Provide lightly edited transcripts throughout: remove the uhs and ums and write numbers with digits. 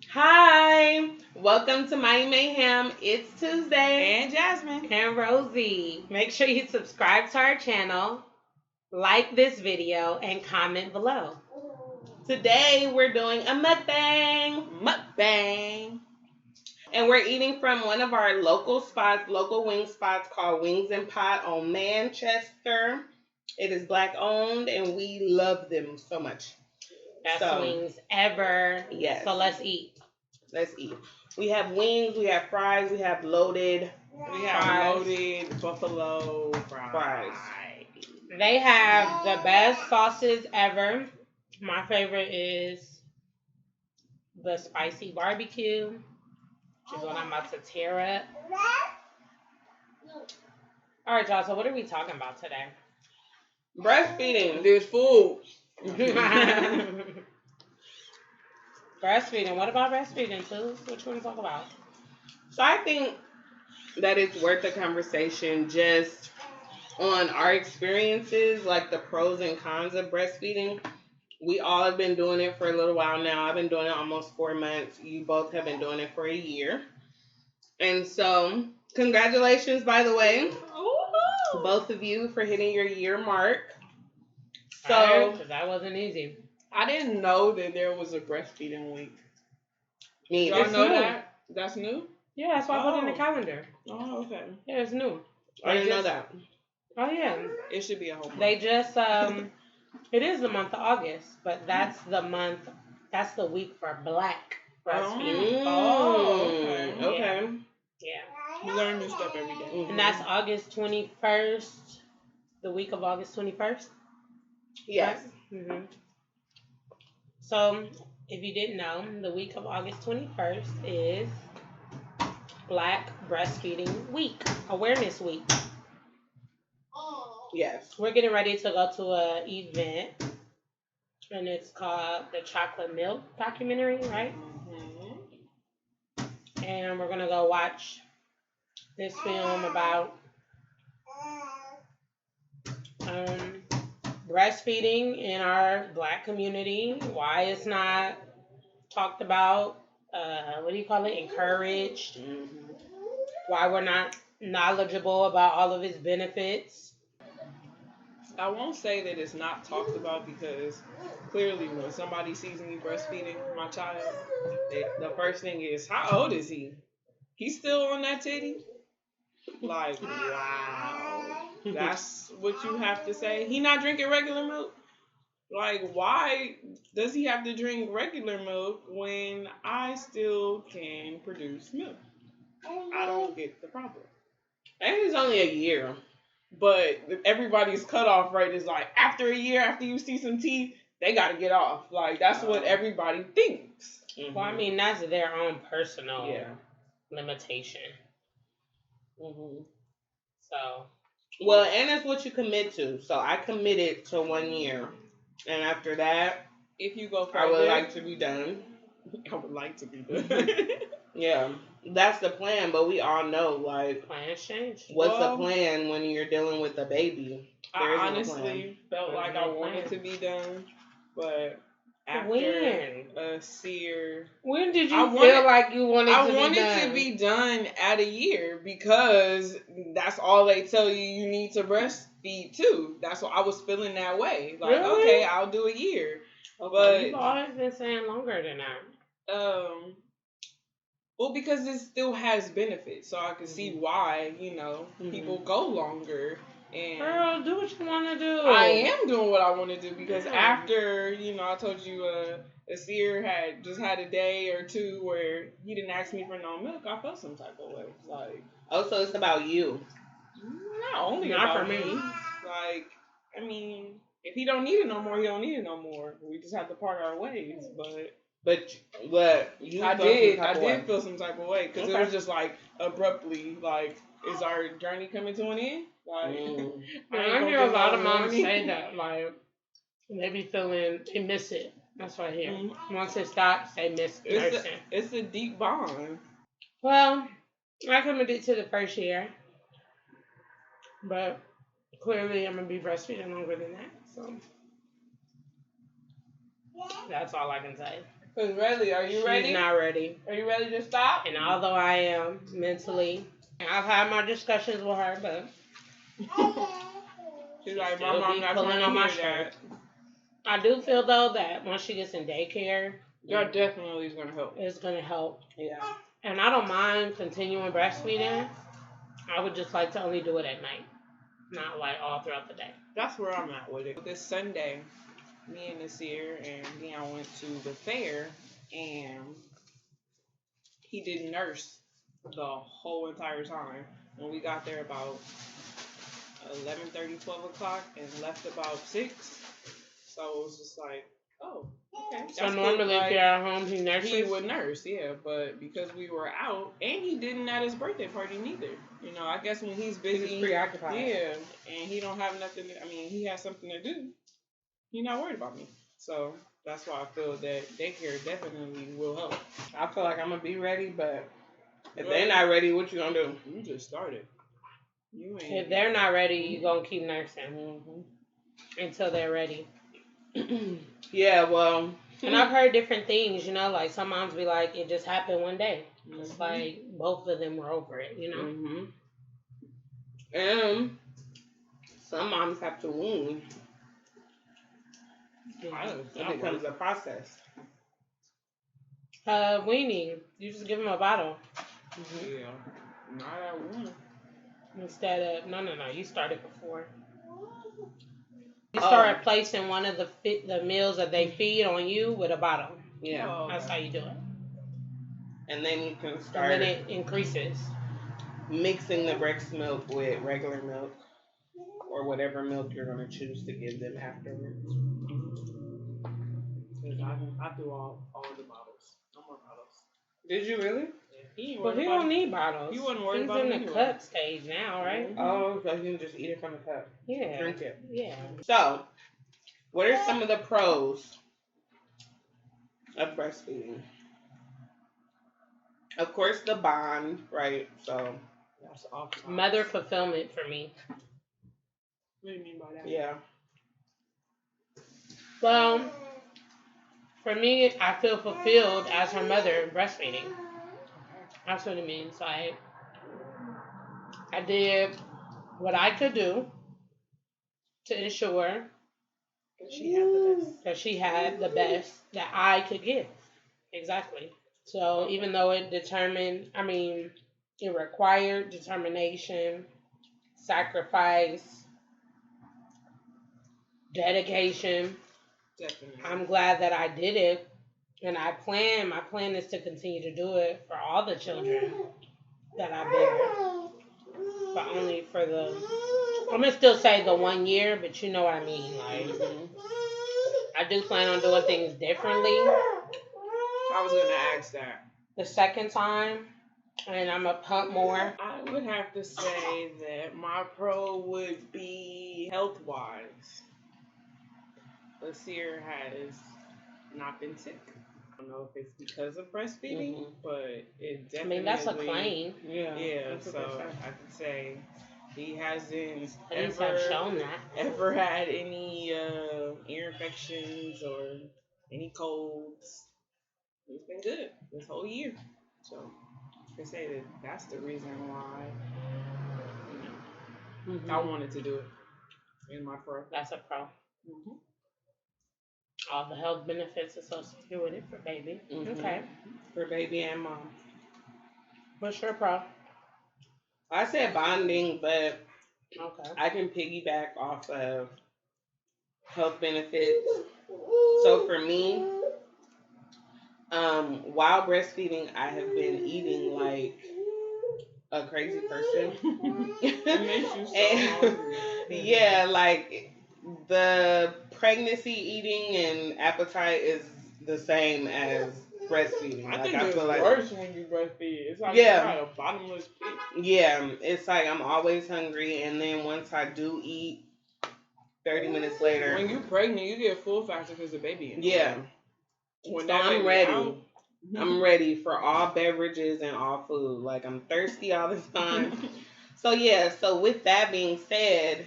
Hi, welcome to Mayi Mayhem. It's Tuesday. And Jasmine. And Rosie. Make sure you subscribe to our channel, like this video, and comment below. Today we're doing a mukbang. And we're eating from one of our local wing spots called Wings and Pot on Manchester. It is Black owned and we love them so much. Best wings ever. Yes. So let's eat. Let's eat. We have wings, we have fries, we have loaded. We have loaded buffalo fries. They have the best sauces ever. My favorite is the spicy barbecue, which is what I'm about to tear up. All right, y'all. So what are we talking about today? Breastfeeding. There's food. Breastfeeding. What about breastfeeding, too? What you want to talk about? So I think that it's worth a conversation just on our experiences, like the pros and cons of breastfeeding. We all have been doing it for a little while now. I've been doing it almost 4 months. You both have been doing it for a year. And so, congratulations, by the way. Woo-hoo! Both of you for hitting your year mark. So, that wasn't easy. I didn't know that there was a breastfeeding week. Y'all know that? That's new? Yeah, that's why I put it in the calendar. Oh, okay. Yeah, it's new. I didn't know that. Oh, yeah. It should be a whole month. They just, it is the month of August, but that's that's the week for Black breastfeeding. Oh, okay. Okay. Yeah. We learn new stuff every day. Mm-hmm. And that's August 21st, the week of August 21st? Yes. Right? Mm-hmm. So, if you didn't know, the week of August 21st is Black Breastfeeding Week, Awareness Week. Yes. We're getting ready to go to an event, and it's called the Chocolate Milk documentary, right? Mm-hmm. And we're going to go watch this film about breastfeeding in our Black community, why it's not talked about, encouraged, why we're not knowledgeable about all of its benefits. I won't say that it's not talked about because clearly when somebody sees me breastfeeding my child, the first thing is, how old is he? He's still on that titty? Like, wow. That's what you have to say? He not drinking regular milk? Like, why does he have to drink regular milk when I still can produce milk? I don't get the problem. And it's only a year. But everybody's cutoff rate is like, after a year, after you see some teeth, they got to get off. Like, that's what everybody thinks. Mm-hmm. Well, I mean, that's their own personal limitation. Mm-hmm. So, well, and it's what you commit to. So I committed to 1 year, and after that, if you go further, I would like to be done. I would like to be done. Yeah, that's the plan. But we all know, like, plans change. What's the plan when you're dealing with a baby? I honestly felt like I wanted to be done, but after a seer, when did you feel like you wanted to be done? I wanted to be done at a year because that's all they tell you you need to breastfeed too. That's what I was feeling that way. Like, really? Okay, I'll do a year. Okay, but you've always been saying longer than that. Well, because it still has benefits, so I can see why, people go longer. And girl, do what you want to do. I am doing what I want to do because after, I told you Asir had just had a day or two where he didn't ask me for no milk, I felt some type of way. Like, oh, so it's about you. Not only not about for me. Like, I mean, if he don't need it no more, he don't need it no more. We just have to part our ways, But you I did feel some type of way because it was just like abruptly, like, is our journey coming to an end? Like, I hear a lot of moms say that, like, they be feeling they miss it. That's what I hear. Mm-hmm. Once it stops, they miss nursing. It's a deep bond. Well, I committed to the first year, but clearly I'm gonna be breastfeeding longer than that. So that's all I can say. Cause really, are you ready? She's not ready. Are you ready to stop? And although I am mentally, I've had my discussions with her, but She's like, my still mom be not pulling trying on to my hear that. shirt. I do feel though that once she gets in daycare, That definitely is gonna help. it's gonna help. Yeah. And I don't mind continuing breastfeeding. I would just like to only do it at night, not like all throughout the day. That's where I'm at with it. This Sunday, me and Nasir and Dion went to the fair, and he did nurse the whole entire time. And we got there about 11:30, 12 o'clock, and left about 6. So it was just like, oh, okay. So normally if you're at home, he nurses? He would nurse, yeah, but because we were out, and he didn't at his birthday party neither. You know, I guess when he's busy, He's preoccupied. yeah, and he don't have nothing. He has something to do. He's not worried about me. So that's why I feel that daycare definitely will help. I feel like I'm gonna be ready, but if they're not ready, what you gonna do? You just started. You ain't. If they're not ready, you're going to keep nursing until they're ready. Yeah, well. And I've heard different things, you know, like some moms be like, it just happened one day. It's like both of them were over it, you know? And some moms have to wean. It becomes a process. Weaning, you just give them a bottle. Yeah, not at one. Instead of, no, you started before. You start replacing one of the meals that they feed on you with a bottle. Yeah. Oh, That's how you do it. And then you can start And then it increases. mixing the breast milk with regular milk or whatever milk you're going to choose to give them afterwards. I threw all the bottles. No more bottles. Did you really? Yeah, But he don't need bottles. He wasn't worried He's about in it the anyway. cup stage now, right? Oh, so you can just eat it from the cup. Yeah. Drink it. Yeah. So, what are some of the pros of breastfeeding? Of course, the bond, right? So, That's awesome. Mother fulfillment for me. What do you mean by that? yeah. Well, for me, I feel fulfilled as her mother breastfeeding. That's what it means. Like, I did what I could do to ensure That she had the best. that she had the best that I could give. Exactly. So even though it required determination, sacrifice, dedication. Definitely. I'm glad that I did it. And my plan is to continue to do it for all the children that I bear. But only for I'm going to still say the 1 year, but you know what I mean. Like, I do plan on doing things differently. I was going to ask that. The second time, and I'm going to pump more. I would have to say that my pro would be health-wise. Nasir has not been sick. I don't know if it's because of breastfeeding, but it definitely. That's a claim. Yeah, so I could say he hasn't Studies have shown that. ever had any ear infections or any colds. It's been good this whole year. So I can say that that's the reason why I wanted to do it in my pro. That's a pro. All the health benefits associated with it for baby. Okay. For baby and mom. What's your pro? I said bonding, but Okay. I can piggyback off of health benefits. So for me, while breastfeeding, I have been eating like a crazy person. It makes you so hungry. Yeah, like the pregnancy eating and appetite is the same as breastfeeding. I like think I it's feel like worse when you breastfeed. It's like Yeah. you're a bottomless pit. yeah, it's like I'm always hungry, and then once I do eat, 30 minutes later, When you're pregnant, you get full faster because the baby in. yeah. When So that I'm baby ready. out, I'm ready for all beverages and all food. Like I'm thirsty all the time. So yeah, so with that being said,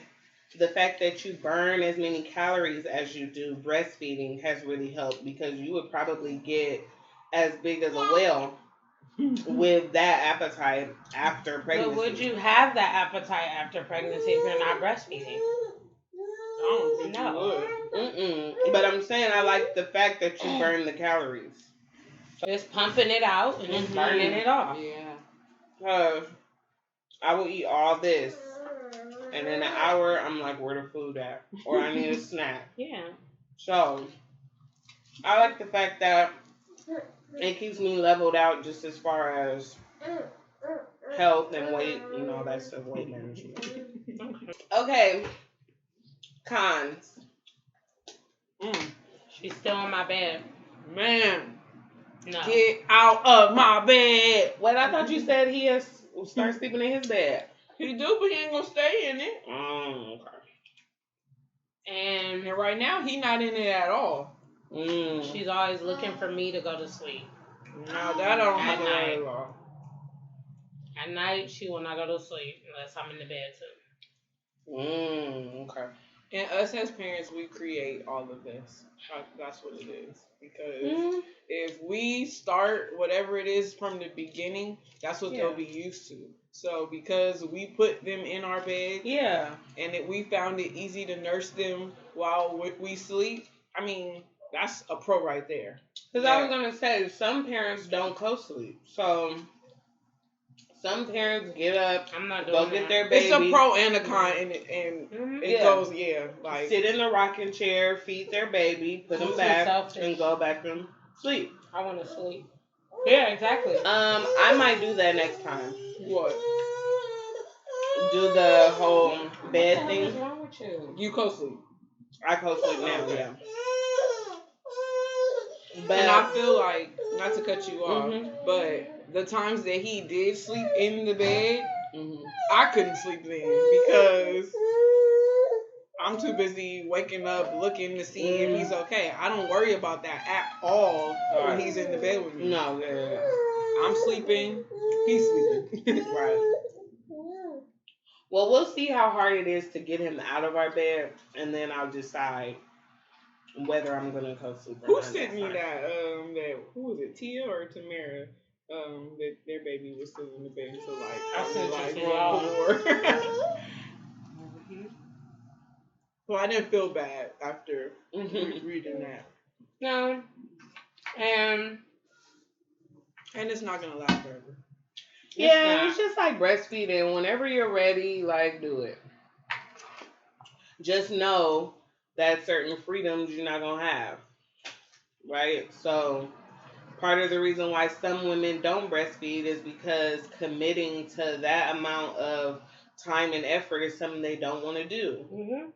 the fact that you burn as many calories as you do breastfeeding has really helped because you would probably get as big as a whale with that appetite after But would pregnancy. you have that appetite after pregnancy if you're not breastfeeding? I don't think No. you would. But I'm saying I like the fact that you burn the calories. Just pumping it out and just burning it off. Yeah. Cause I will eat all this, and in an hour I'm like, where the food at? Or I need a snack. Yeah. So I like the fact that it keeps me leveled out just as far as health and weight, that stuff, weight management. Okay, cons. She's still on my bed. Man, No. get out of my bed. Wait, I thought you said he has start sleeping in his bed. He do, but he ain't gonna stay in it. Okay. And And right now, he not in it at all. she's always looking for me to go to sleep. No, that I don't have At to night. worry about. At night, she will not go to sleep unless I'm in the bed too. Okay. And us as parents, we create all of this. That's what it is. Because if we start whatever it is from the beginning, that's what they'll be used to. So because we put them in our bed, and we found it easy to nurse them while we sleep, I mean, that's a pro right there. Because I was going to say, some parents don't co-sleep. So some parents get up, I'm not go doing get that. their baby. It's a pro and a con, and it goes, like sit in the rocking chair, feed their baby, put them back, and go back and sleep. I want to sleep. Yeah, exactly. I might do that next time. What? Do the whole bed thing. What's wrong with you? You co-sleep. I co-sleep now, yeah. But And I feel like, not to cut you off, but the times that he did sleep in the bed, I couldn't sleep then because I'm too busy waking up, looking to see if he's okay. I don't worry about that at all when he's in the bed with me. No, I'm sleeping, he's sleeping. Right. Well, we'll see how hard it is to get him out of our bed, and then I'll decide whether I'm gonna co-sleep. Who sent me that? Who was it? Tia or Tamara? That their baby was still in the bed until So I didn't feel bad after reading that. No. And it's not gonna last forever. It's just like breastfeeding. Whenever you're ready, do it. Just know that certain freedoms you're not gonna have, right? So part of the reason why some women don't breastfeed is because committing to that amount of time and effort is something they don't want to do.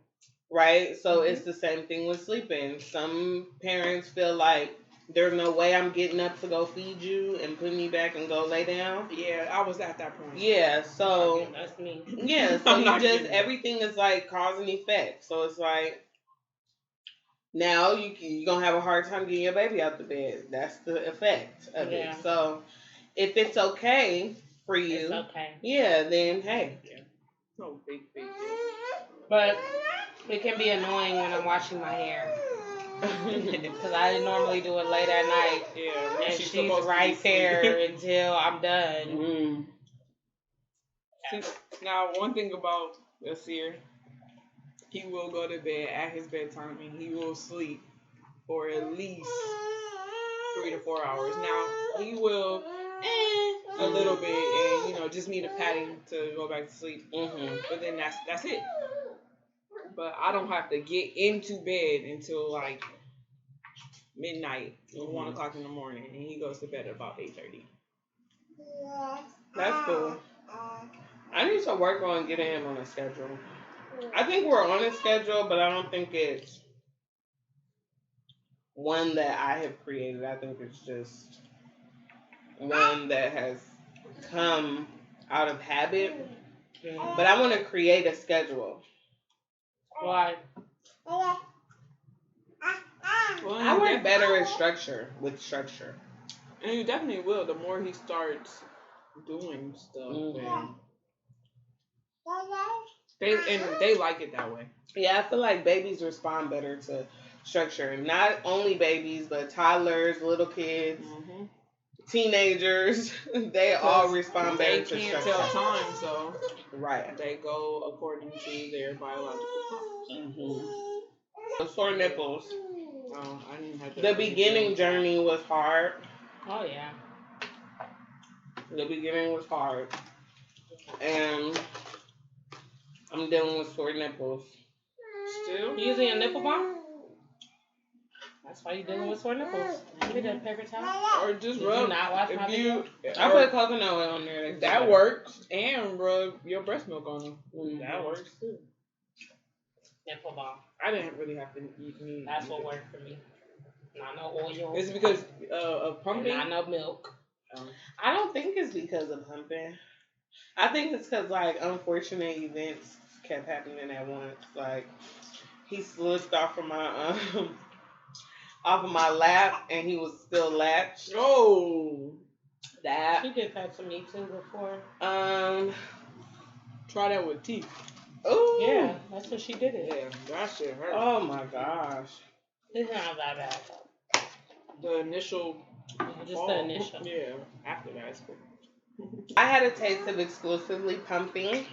Right? So it's the same thing with sleeping. Some parents feel like there's no way I'm getting up to go feed you and put me back and go lay down. Yeah, I was at that point. Yeah, so that's me. Yeah, so everything is like cause and effect. So it's like now you're going to have a hard time getting your baby out the bed. That's the effect of it. So if it's okay for you, then hey. No big deal. But it can be annoying when I'm washing my hair. Because I normally do it late at night. Yeah, and she's right there until I'm done. See, now, one thing about Asir, he will go to bed at his bedtime and he will sleep for at least 3 to 4 hours. Now, he will a little bit and, just need a patting to go back to sleep. But then that's it. But I don't have to get into bed until like midnight or 1 o'clock in the morning, and he goes to bed at about 8:30. That's cool. I need to work on getting him on a schedule. I think we're on a schedule, but I don't think it's one that I have created. I think it's just one that has come out of habit. But I want to create a schedule. Why? Well, I work better with structure. And you definitely will. The more he starts doing stuff, They like it that way. Yeah, I feel like babies respond better to structure. Not only babies, but toddlers, little kids, Mm-hmm. teenagers. They all respond better They to can't structure. tell time, so Right. they go according to their biological clocks. Mm-hmm. Sore nipples. I didn't have The beginning journey was hard. Oh yeah. The beginning was hard. And I'm dealing with sore nipples. Still? You using a nipple balm? That's why you're dealing with sore nipples. Give me that paper towel. Or just Did rub. you not wash my video? I put coconut oil on there. That works. And rub your breast milk on them. Mm-hmm. That works too. Nipple balm. I didn't really have to eat. That's what worked for me. Not no oil. Is it because of pumping? Not no milk. I don't think it's because of pumping. I think it's because, like, unfortunate events kept happening at once. Like, he slipped off of my lap, and he was still latched. Oh, That. She did that to me too before. Try that with teeth. Oh Yeah, that's what she did it. Yeah, that shit hurt. Oh my gosh. It's not that bad. The initial. Just the initial. Yeah, after that, it's cool. I had a taste of exclusively pumping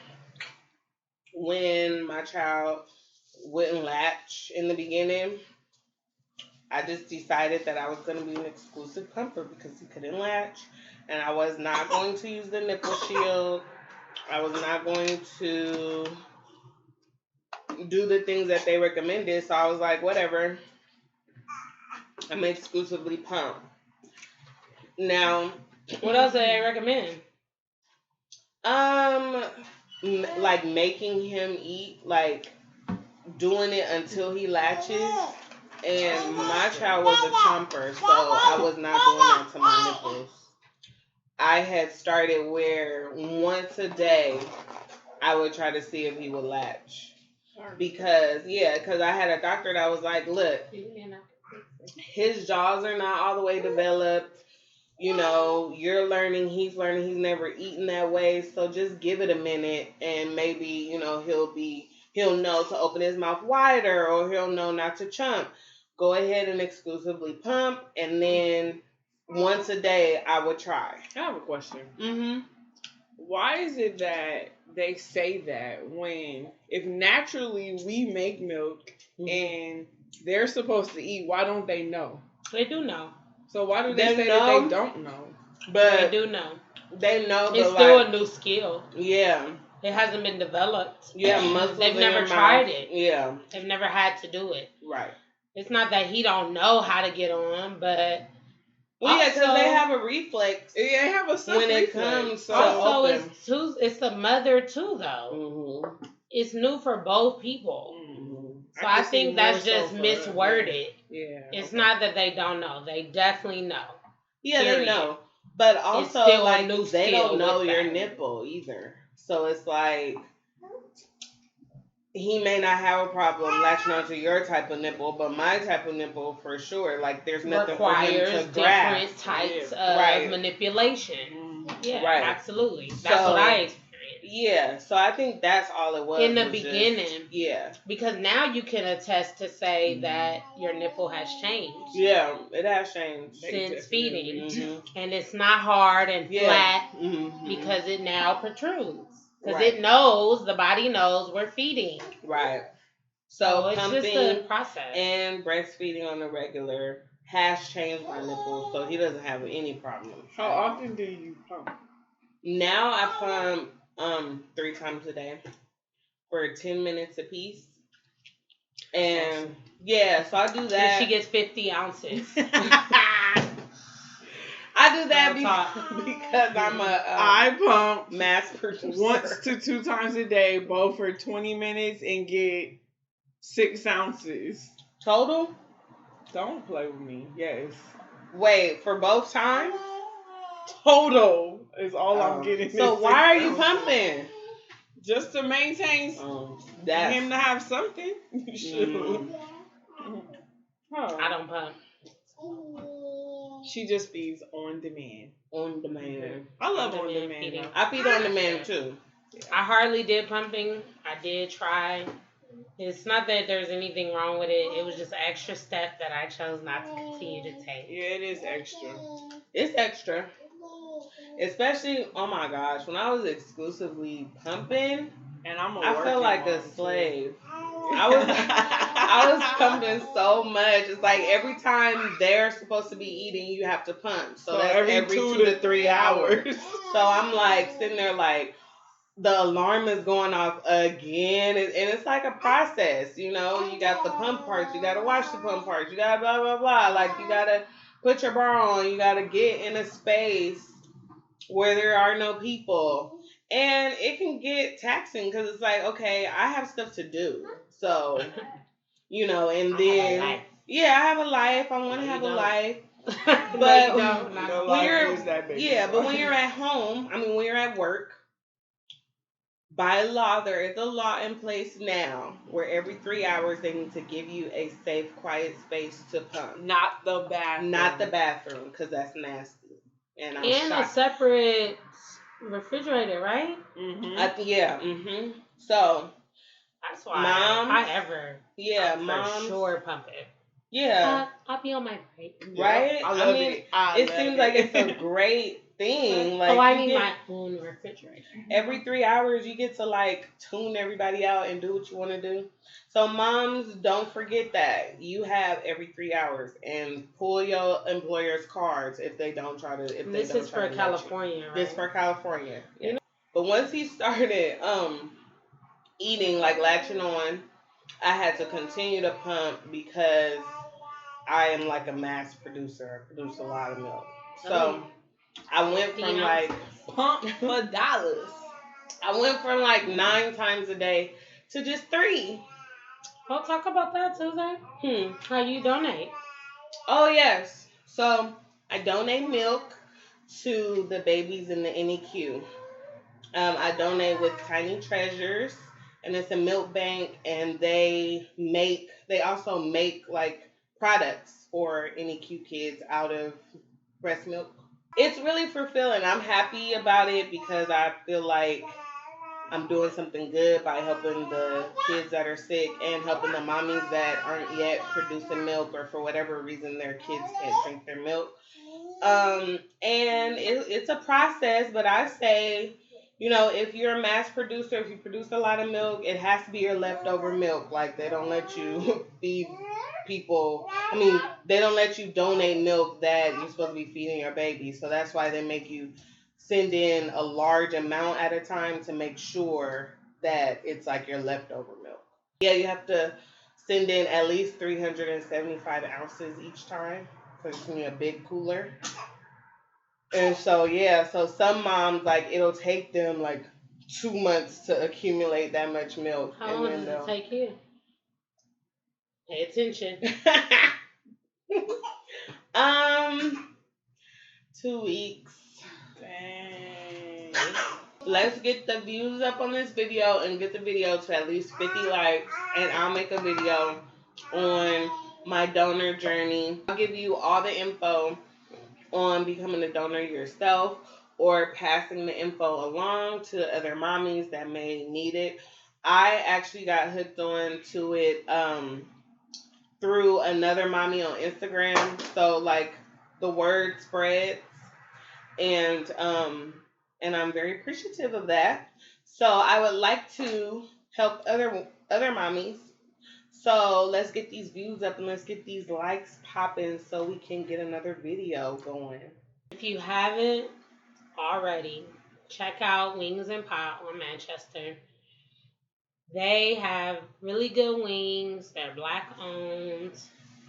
when my child wouldn't latch in the beginning. I just decided that I was going to be an exclusive pumper because he couldn't latch. And I was not going to use the nipple shield. I was not going to do the things that they recommended. So I was like, whatever. I'm exclusively pump. Now, What else do they recommend? like making him eat, like doing it until he latches. And my child was a chomper, so I was not doing that to my nipples. I had started where once a day I would try to see if he would latch. Because I had a doctor that was like, look, his jaws are not all the way developed. You know, you're learning, he's never eaten that way. So just give it a minute and maybe, you know, he'll know to open his mouth wider or he'll know not to chomp. Go ahead and exclusively pump, and then once a day I would try. I have a question. Mm-hmm. Why is it that they say that when, if naturally we make milk and they're supposed to eat, why don't they know? They do know. So why do they say that they don't know? But they do know. They know. It's still a new skill. Yeah. It hasn't been developed. Yeah, muscles. They've never tried mouth. it. Yeah. They've never had to do it. Right. It's not that he don't know how to get on, but well, yeah, because they have a reflex. Yeah, they have a when it comes. So also, it's the mother too, though. Mm-hmm. It's new for both people. Mm-hmm. So I think that's just misworded. Yeah. It's not that they don't know. They definitely know. Yeah, Period. they know. But also, like, they don't know your nipple either. So it's like, he may not have a problem latching onto your type of nipple, but my type of nipple for sure. Like, there's nothing for him to grasp. Different types of manipulation. Yeah, absolutely. That's what I experienced. Yeah, so I think that's all it was. In the beginning. Yeah. Because now you can attest to say that your nipple has changed. Yeah, it has changed. Since feeding. Mm-hmm. And it's not hard and flat because it now protrudes. Because it knows, the body knows we're feeding. Right. So it's pumping just a process. And breastfeeding on the regular has changed my nipples, so he doesn't have any problems. How often do you pump? Now I pump 3 times a day for 10 minutes a piece. And so I do that. And she gets 50 ounces. I do that because I'm I pump mass producer. 1 to 2 times a day, both for 20 minutes and get 6 ounces. Total? Don't play with me. Yes. Wait, for both times? Total is all I'm getting. So why are you pumping? Just to maintain him to have something. I don't pump. She just feeds on demand. On demand. I love on demand. I feed on demand too. I hardly did pumping. I did try. It's not that there's anything wrong with it. It was just an extra step that I chose not to continue to take. Yeah, it is extra. It's extra. Especially, oh my gosh, when I was exclusively pumping, And I'm a I felt working like a mom, too. slave. I was pumping so much. It's like every time they're supposed to be eating, you have to pump. So that's every 2 to 3 hours. So I'm like sitting there like the alarm is going off again, and it's like a process. You know, you got the pump parts, you got to wash the pump parts, you got to blah blah blah. Like you got to put your bra on, you got to get in a space where there are no people. And it can get taxing because it's like, okay, I have stuff to do. So, you know, and then, yeah, I have a life. I want to have a life. But when you're at home, I mean, when you're at work, by law, there is a law in place now where every 3 hours they need to give you a safe, quiet space to pump. Not the bathroom. Not the bathroom, because that's nasty. And I'm and shocked. A separate refrigerator, right? Mm-hmm. Yeah. Mm-hmm. So that's why moms for sure pump it. Yeah, I'll be on my break. Right? I love mean, it. It seems like it's a great thing. Like, I need my own refrigerator. Every 3 hours, you get to like tune everybody out and do what you want to do. So moms, don't forget that you have every 3 hours, and pull your employer's cards if they don't try to. This is for California, right? This for California. Yeah. You know? But once he started eating, like latching on, I had to continue to pump because I am like a mass producer. I produce a lot of milk. So I went from like pump for dollars. I went from like 9 times a day to just 3. We'll talk about that, Tuesday. How you donate? Oh yes. So I donate milk to the babies in the NEQ. I donate with Tiny Treasures, and it's a milk bank, and they also make like products for NEQ kids out of breast milk. It's really fulfilling. I'm happy about it because I feel like I'm doing something good by helping the kids that are sick and helping the mommies that aren't yet producing milk, or for whatever reason their kids can't drink their milk. And it's a process, but I say, you know, if you're a mass producer, if you produce a lot of milk, it has to be your leftover milk. Like, they don't let you feed people. I mean, they don't let you donate milk that you're supposed to be feeding your baby. So that's why they make you send in a large amount at a time to make sure that it's like your leftover milk. Yeah, you have to send in at least 375 ounces each time. So it's in a big cooler. And so, so some moms, like, it'll take them like 2 months to accumulate that much milk. How long does it take you? Pay attention. 2 weeks. Dang. Let's get the views up on this video and get the video to at least 50 likes, and I'll make a video on my donor journey. I'll give you all the info on becoming a donor yourself, or passing the info along to other mommies that may need it. I actually got hooked on to it through another mommy on Instagram. So like the word spreads, and I'm very appreciative of that. So I would like to help other mommies. So let's get these views up and let's get these likes popping so we can get another video going. If you haven't already, check out Wings and Pot on Manchester. They have really good wings. They're Black owned.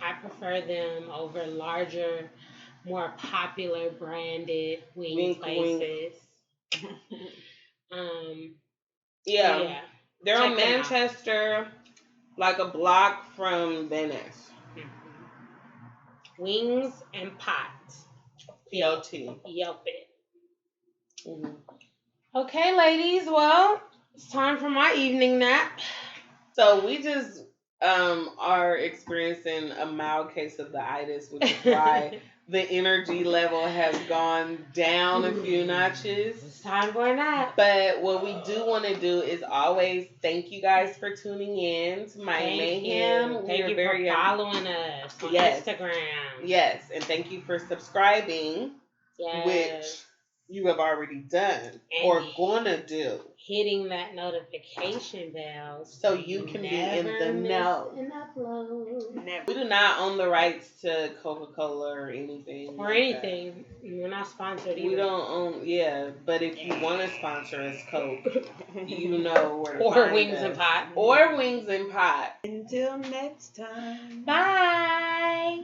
I prefer them over larger, more popular branded wing places. Yeah. They're on Manchester, like a block from Venice. Wings and Pot. PLT. Yelp it. Okay, ladies. Well, it's time for my evening nap. So we just are experiencing a mild case of the itis, which is why the energy level has gone down a few notches. It's time for a nap. But what we do want to do is always thank you guys for tuning in to Mayi Mayhem. Thank you for following us on Instagram. Yes, and thank you for subscribing, which you have already done or gonna do. Hitting that notification bell so you can be in the know. An upload. Never. We do not own the rights to Coca-Cola or anything. Or anything. We're not sponsored either. We don't own, but if you want to sponsor us, Coke, you know where to or find Wings us. and Pot. Or Wings and Pot. Until next time. Bye.